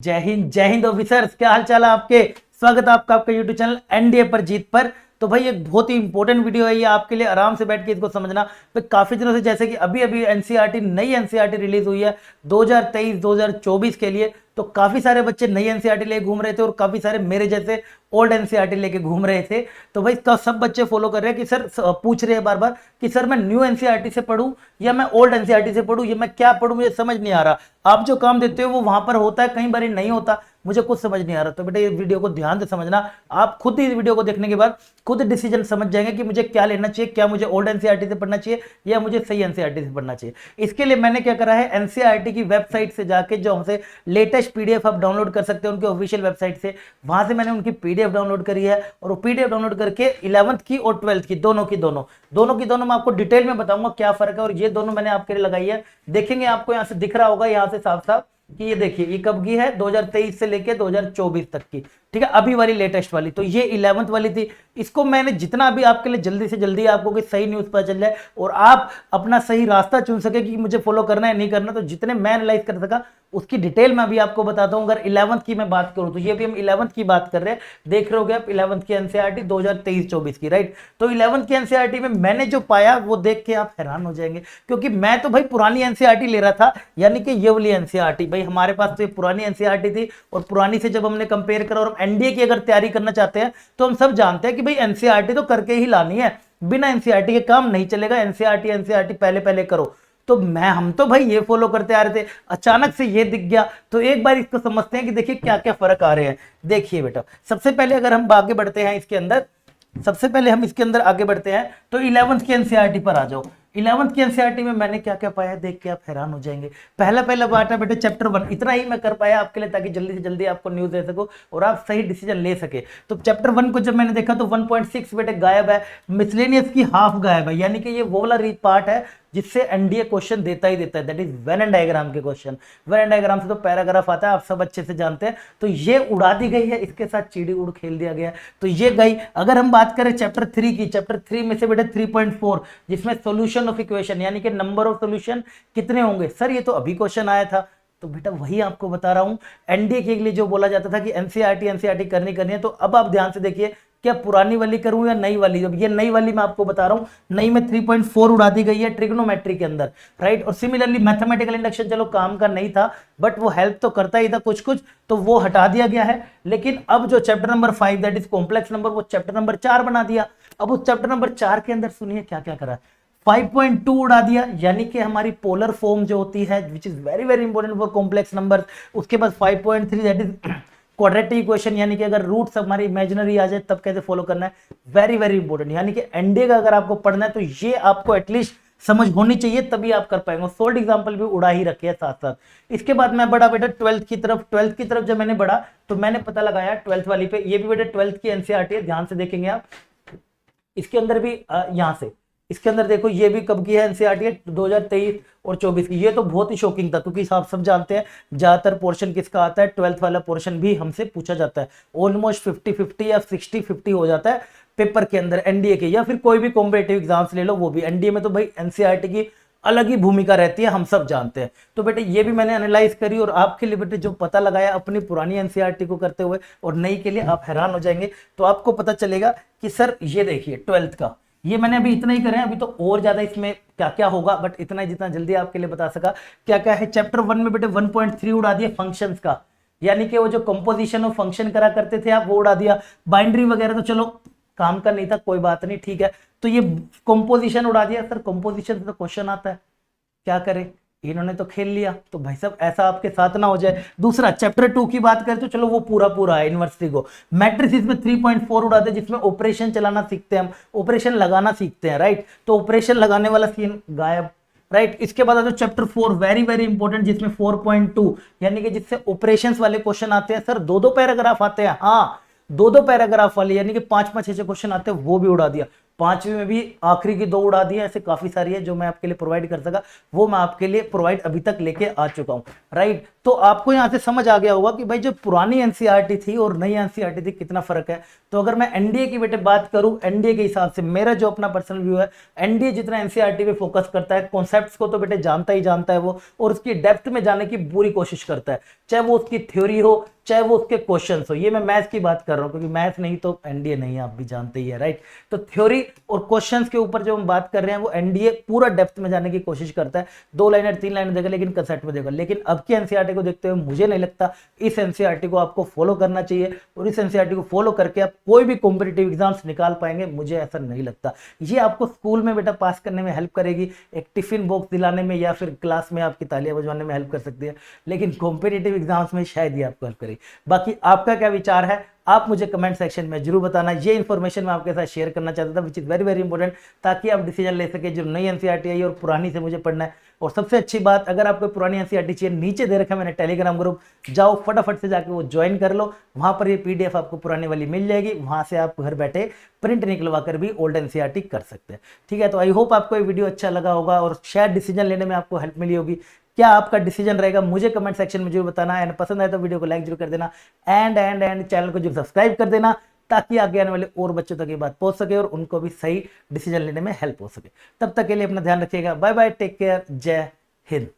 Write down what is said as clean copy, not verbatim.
जय हिंद ऑफिसर्स, क्या हाल चाल है आपके। स्वागत है आपका आपका यूट्यूब चैनल एनडीए पर जीत पर। तो भाई एक बहुत ही इंपॉर्टेंट वीडियो है ये आपके लिए, आराम से बैठ के इसको समझना। तो काफी दिनों से जैसे कि अभी अभी एनसीईआरटी नई एनसीईआरटी रिलीज हुई है 2023-2024 के लिए। तो काफी सारे बच्चे नई एनसीईआरटी लेके घूम रहे थे और काफी सारे मेरे जैसे ओल्ड एनसीईआरटी लेके घूम रहे थे। तो भाई इसका सब बच्चे फॉलो कर रहे हैं कि सर पूछ रहे हैं बार बार कि सर मैं न्यू एनसीईआरटी से पढ़ूं या मैं ओल्ड एनसीईआरटी से पढ़ूं, या मैं क्या पढ़ूं, मुझे समझ नहीं आ रहा। आप जो काम देते हो वो वहां पर होता है, कई बार नहीं होता, मुझे कुछ समझ नहीं आ रहा। तो बेटा ये वीडियो को ध्यान से समझना, आप खुद ही वीडियो को देखने के बाद खुद डिसीजन समझ जाएंगे कि मुझे क्या लेना चाहिए, क्या मुझे ओल्ड एनसीईआरटी से पढ़ना चाहिए या मुझे सही एनसीईआरटी से पढ़ना चाहिए। इसके लिए मैंने क्या करा है, एनसीईआरटी की वेबसाइट से जाके जो हमसे लेटेस्ट पीडीएफ आप डाउनलोड कर सकते हैं उनके ऑफिशियल वेबसाइट से, वहां से मैंने उनकी पीडीएफ डाउनलोड करी है। और वो पीडीएफ डाउनलोड करके 11th की और 12th की दोनों मैं आपको डिटेल में बताऊंगा क्या फर्क है। और ये दोनों मैंने आपके लिए लगाई है, देखेंगे आपको यहां से दिख रहा होगा, यहां से साफ साफ कि ये देखिए ये कब की है, 2023 से लेके 2024 तक की, ठीक है, अभी वाली लेटेस्ट वाली। तो ये 11th वाली थी। इसको मैंने जितना अभी आपके लिए जल्दी से जल्दी आपको कोई सही न्यूज पता चल जाए और आप अपना सही रास्ता चुन सके कि मुझे फॉलो करना है नहीं करना, तो जितने मैं एनालाइज कर सका उसकी डिटेल में अभी आपको बताता हूं। अगर 11th की मैं बात करूं तो ये भी हम 11th की बात कर रहे हैं, देख रहे हो आप 11th की एनसीईआरटी 2023-24 की, राइट। तो 11th की एनसीईआरटी में मैंने जो पाया वो देख के आप हैरान हो जाएंगे, क्योंकि मैं तो भाई पुरानी एनसीईआरटी ले रहा था, यानी कि ये वाली एनसीईआरटी। भाई हमारे पास तो ये पुरानी एनसीईआरटी थी और पुरानी से जब हमने कंपेयर करा, और हम एनडीए की अगर तैयारी करना चाहते हैं तो हम सब जानते हैं कि भाई एनसीईआरटी तो करके ही लानी है, बिना एनसीईआरटी के काम नहीं चलेगा। एनसीईआरटी पहले पहले करो। तो हम तो भाई ये फॉलो करते आ रहे थे, अचानक से ये दिख गया। तो एक बार इसको समझते हैं कि देखिए क्या क्या फर्क आ रहे हैं। देखिए बेटा, सबसे पहले अगर हम आगे बढ़ते हैं इसके अंदर, सबसे पहले हम इसके अंदर आगे बढ़ते हैं तो 11th की एनसीईआरटी पर आ जाओ। 11th की एनसीईआरटी में मैंने क्या क्या पाया देख के आप हैरान हो जाएंगे। पहला पार्ट है बेटे चैप्टर 1, इतना ही मैं कर पाया आपके लिए ताकि जल्दी से जल्दी आपको न्यूज दे सको और आप सही डिसीजन ले सके। तो चैप्टर 1 को जब मैंने देखा तो 1.6 बेटे गायब है, मिसलेनियस की हाफ गायब है, यानी कि ये वो वाला पार्ट है जिससे एनडीए क्वेश्चन देता ही देता है, that is when and diagram के क्वेश्चन। वेन एंड डायग्राम से तो पैराग्राफ आता है, आप सब अच्छे से जानते हैं। तो ये उड़ा दी गई है, इसके साथ चिड़ी उड़ खेल दिया गया है, तो ये गई। अगर हम बात करें चैप्टर 3 की, चैप्टर 3 में से बेटा 3.4 जिसमें सॉल्यूशन ऑफ इक्वेशन, यानी कि नंबर ऑफ सॉल्यूशन कितने होंगे। सर ये तो अभी क्वेश्चन आया था, तो बेटा वही आपको बता रहा हूं। एनडीए के लिए जो बोला जाता था कि एनसीईआरटी करनी है, तो अब आप ध्यान से देखिए क्या पुरानी वाली करूं या नई वाली। अब ये नई वाली मैं आपको बता रहा हूं, नई में 3.4 उड़ा दी गई है ट्रिग्नोमेट्री के अंदर, राइट। और सिमिलरली मैथमेटिकल इंडक्शन चलो काम का नहीं था, बट वो हेल्प तो करता ही था कुछ कुछ, तो वो हटा दिया गया है। लेकिन अब जो chapter number 5 that is complex number, वो चैप्टर नंबर 4 बना दिया। अब उस चैप्टर नंबर 4 के अंदर सुनिए क्या क्या करा, 5.2 उड़ा दिया, यानी कि हमारी पोलर फॉर्म जो होती है which is very very important for complex number. उसके बाद 5.3 दैट इज क्वाड्रेटिक इक्वेशन, यानी कि अगर रूट्स हमारी इमेजिनरी आ जाए तब कैसे फॉलो करना है, वेरी वेरी इंपॉर्टेंट। यानी कि एनडीए का अगर आपको पढ़ना है तो ये आपको एटलीस्ट समझ होनी चाहिए, तभी आप कर पाएंगे। सोल्ड एग्जांपल भी उड़ा ही रखे हैं साथ साथ। इसके बाद मैं बढ़ा बेटा 12th की तरफ। 12th की तरफ जब मैंने बढ़ा तो मैंने पता लगाया 12th वाली पे, ये भी बेटा 12th की एनसीईआरटी है, ध्यान से देखेंगे आप। इसके अंदर भी यहां से इसके अंदर देखो ये भी कब की है एनसीईआरटी है, 2023 और 24 की। ये तो बहुत ही शॉकिंग था, क्योंकि आप सब जानते हैं ज्यादातर पोर्शन किसका आता है, 12th वाला पोर्शन भी हमसे पूछा जाता है। ऑलमोस्ट 50-50 या 60-50 हो जाता है पेपर के अंदर एनडीए के, या फिर कोई भी कॉम्पिटिटिव एग्जाम्स ले लो वो भी। एनडीए में तो भाई एनसीईआरटी की अलग ही भूमिका रहती है, हम सब जानते हैं। तो बेटे ये भी मैंने एनालाइज करी और आपके लिए बेटे जो पता लगाया अपनी पुरानी एनसीईआरटी को करते हुए और नई के लिए, आप हैरान हो जाएंगे। तो आपको पता चलेगा कि सर ये देखिए 12th का, ये मैंने अभी इतना ही करें, अभी तो और ज्यादा इसमें क्या क्या होगा, बट इतना ही जितना जल्दी आपके लिए बता सका क्या क्या है। चैप्टर 1 में बेटे 1.3 उड़ा दिया फंक्शंस का, यानी कि वो जो कंपोजिशन ऑफ फंक्शन करा करते थे आप वो उड़ा दिया। बाइंड्री वगैरह तो चलो काम का नहीं था, कोई बात नहीं, ठीक है। तो ये कंपोजिशन उड़ा दिया। सर कंपोजिशन से तो क्वेश्चन आता है, क्या करें, इन्होंने तो खेल लिया। तो भाई साहब ऐसा आपके साथ ना हो जाए। दूसरा चैप्टर 2 की बात करें तो चलो वो पूरा है यूनिवर्सिटी को। मैट्रिसेस में 3.4 उड़ाते, जिसमें ऑपरेशन चलाना सीखते हैं हम, ऑपरेशन लगाना सीखते हैं, राइट। तो ऑपरेशन लगाने वाला सीन गायब, राइट। इसके बाद आता चैप्टर 4 वेरी वेरी इंपॉर्टेंट, जिसमें 4.2 यानी कि जिससे ऑपरेशंस वाले क्वेश्चन आते हैं। सर दो पैराग्राफ आते हैं, हाँ दो पैराग्राफ वाले, यानी कि 5-5 6 क्वेश्चन आते हैं, वो भी उड़ा दिया। 5वीं में भी आखिरी की 2 उड़ा दिया। ऐसे काफी सारी है जो मैं आपके लिए प्रोवाइड कर सका, वो मैं आपके लिए प्रोवाइड अभी तक लेके आ चुका हूं, राइट। तो आपको यहाँ से समझ आ गया होगा कि भाई जो पुरानी एनसीईआरटी थी और नई एनसीईआरटी थी कितना फर्क है। तो अगर मैं एनडीए की बेटे बात करूं, एनडीए के हिसाब से मेरा जो अपना पर्सनल व्यू है, एनडीए जितना एनसीईआरटी पे फोकस करता है, कॉन्सेप्ट्स को तो बेटे जानता ही जानता है वो, और उसकी डेप्थ में जाने की पूरी कोशिश करता है, चाहे वो उसकी थ्योरी हो चाहे वो उसके क्वेश्चन हो। ये मैं मैथ्स की बात कर रहा हूं क्योंकि मैथ्स नहीं तो एनडीए नहीं है, आप भी जानते ही है, राइट। तो थ्योरी और क्वेश्चंस के ऊपर जो हम बात कर रहे हैं वो एनडीए पूरा डेप्थ में जाने की कोशिश करता है। 2 लाइनर 3 लाइनर देगा लेकिन कंसेप्ट में देगा। लेकिन अब की एनसीईआरटी को देखते हुए मुझे नहीं लगता इस एनसीईआरटी को आपको फॉलो करना चाहिए, और इस एनसीईआरटी को फॉलो करके आप कोई भी कॉम्पिटिटिव एग्जाम्स निकाल पाएंगे, मुझे ऐसा नहीं लगता। ये आपको स्कूल में बेटा पास करने में हेल्प करेगी, एक टिफिन बॉक्स दिलाने में या फिर क्लास में आपकी तालियां बजवाने में हेल्प कर सकती है, लेकिन कॉम्पिटिटिव एग्जाम्स में शायद ये आपको हेल्प करेगी। बाकी आपका क्या विचार है आप मुझे कमेंट सेक्शन में जरूर बताना। ये इन्फॉर्मेशन मैं आपके साथ शेयर करना चाहता था, which is very very important, ताकि आप डिसीजन ले सके जो नई एनसीईआरटी आई और पुरानी से मुझे पढ़ना है। और सबसे अच्छी बात, अगर आपको पुरानी एनसीईआरटी चाहिए, नीचे दे रखा है मैंने टेलीग्राम ग्रुप, जाओ फटाफट से जाके वो ज्वाइन कर लो, वहां पर ये पीडीएफ आपको पुरानी वाली मिल जाएगी, वहां से आप घर बैठे प्रिंट निकलवा कर भी ओल्ड एनसीईआरटी कर सकते हैं। ठीक है, तो आई होप आपको ये वीडियो अच्छा लगा होगा और शायद डिसीजन लेने में आपको हेल्प मिली होगी। क्या आपका डिसीजन रहेगा मुझे कमेंट सेक्शन में जरूर बताना, एंड पसंद आए तो वीडियो को लाइक जरूर कर देना, एंड चैनल को जरूर सब्सक्राइब कर देना, ताकि आगे आने वाले और बच्चों तक ये बात पहुंच सके और उनको भी सही डिसीजन लेने में हेल्प हो सके। तब तक के लिए अपना ध्यान रखिएगा, बाय बाय, टेक केयर, जय हिंद।